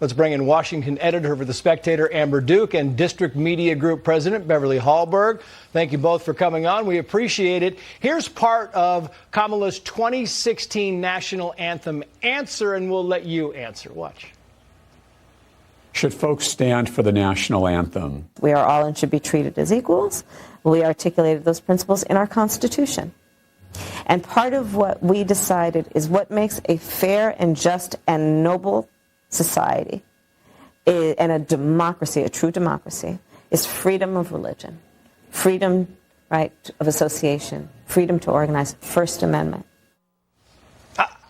Let's bring in Washington editor for The Spectator, Amber Duke, and District Media Group President, Beverly Hallberg. Thank you both for coming on. We appreciate it. Here's part of Kamala's 2016 national anthem answer, and we'll let you answer. Watch. Should folks stand for the national anthem? We are all and should be treated as equals. We articulated those principles in our Constitution. And part of what we decided is what makes a fair and just and noble society and a democracy, a true democracy, is freedom of religion, freedom, right, of association, freedom to organize, First Amendment.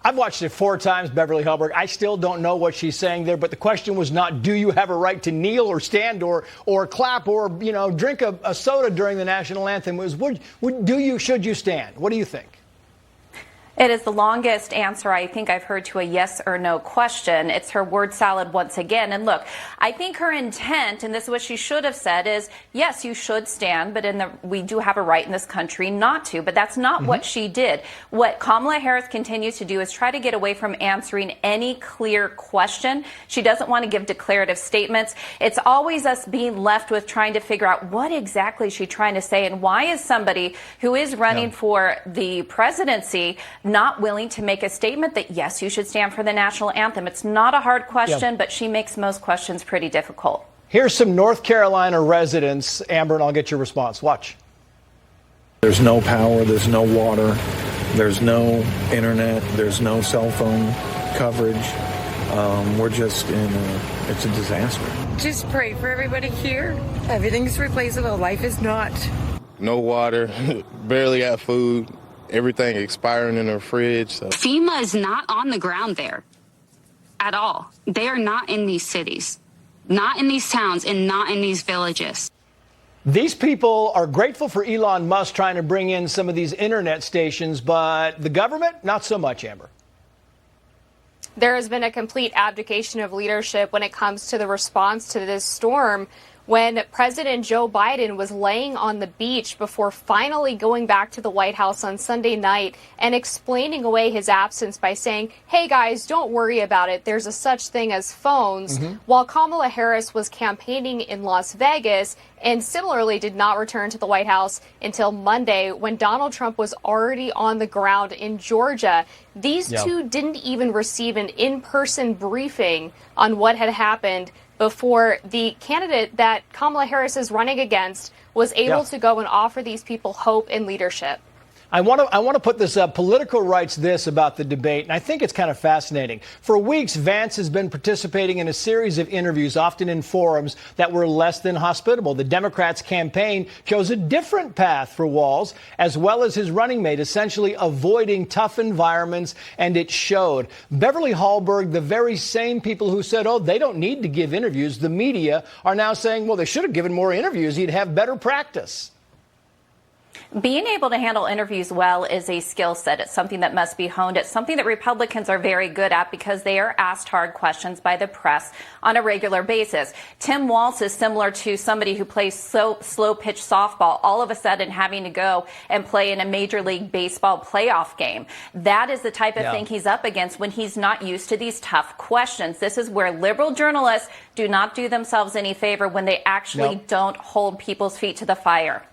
I've watched it 4 times, Beverly Hallberg. I still don't know what she's saying there, but the question was not, do you have a right to kneel or stand or clap or, drink a soda during the national anthem? It was, should you stand? What do you think? It is the longest answer I think I've heard to a yes or no question. It's her word salad once again. And look, I think her intent, and this is what she should have said, is yes, you should stand, but we do have a right in this country not to. But that's not what she did. What Kamala Harris continues to do is try to get away from answering any clear question. She doesn't want to give declarative statements. It's always us being left with trying to figure out what exactly she's trying to say and why is somebody who is running for the presidency not willing to make a statement that, yes, you should stand for the national anthem. It's not a hard question, but she makes most questions pretty difficult. Here's some North Carolina residents, Amber, and I'll get your response. Watch. There's no power, there's no water, there's no internet, there's no cell phone coverage. We're just it's a disaster. Just pray for everybody here. Everything's replaceable. Life is not. No water, barely got food. Everything expiring in the fridge. So. FEMA is not on the ground there at all. They are not in these cities, not in these towns, and not in these villages. These people are grateful for Elon Musk trying to bring in some of these internet stations, but the government, not so much, Amber. There has been a complete abdication of leadership when it comes to the response to this storm. When President Joe Biden was laying on the beach before finally going back to the White House on Sunday night and explaining away his absence by saying, hey, guys, don't worry about it. There's a such thing as phones. While Kamala Harris was campaigning in Las Vegas and similarly did not return to the White House until Monday when Donald Trump was already on the ground in Georgia. These two didn't even receive an in-person briefing on what had happened before the candidate that Kamala Harris is running against was able to go and offer these people hope and leadership. I want to put this up. Politico writes this about the debate, and I think it's kind of fascinating. For weeks, Vance has been participating in a series of interviews, often in forums that were less than hospitable. The Democrats' campaign chose a different path for Walz, as well as his running mate, essentially avoiding tough environments, and it showed. Beverly Hallberg, the very same people who said, oh, they don't need to give interviews, the media, are now saying, well, they should have given more interviews. He'd have better practice. Being able to handle interviews well is a skill set. It's something that must be honed. It's something that Republicans are very good at because they are asked hard questions by the press on a regular basis. Tim Walz is similar to somebody who plays slow pitch softball, all of a sudden having to go and play in a Major League Baseball playoff game. That is the type of thing he's up against when he's not used to these tough questions. This is where liberal journalists do not do themselves any favor when they actually don't hold people's feet to the fire.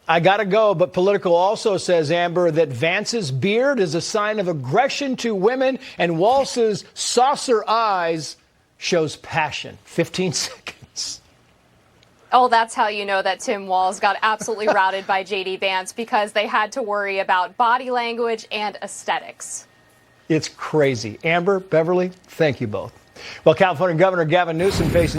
I got to go, but Politico also says, Amber, that Vance's beard is a sign of aggression to women and Walz's saucer eyes shows passion. 15 seconds. Oh, that's how you know that Tim Walz got absolutely routed by J.D. Vance, because they had to worry about body language and aesthetics. It's crazy. Amber, Beverly, thank you both. Well, California Governor Gavin Newsom faces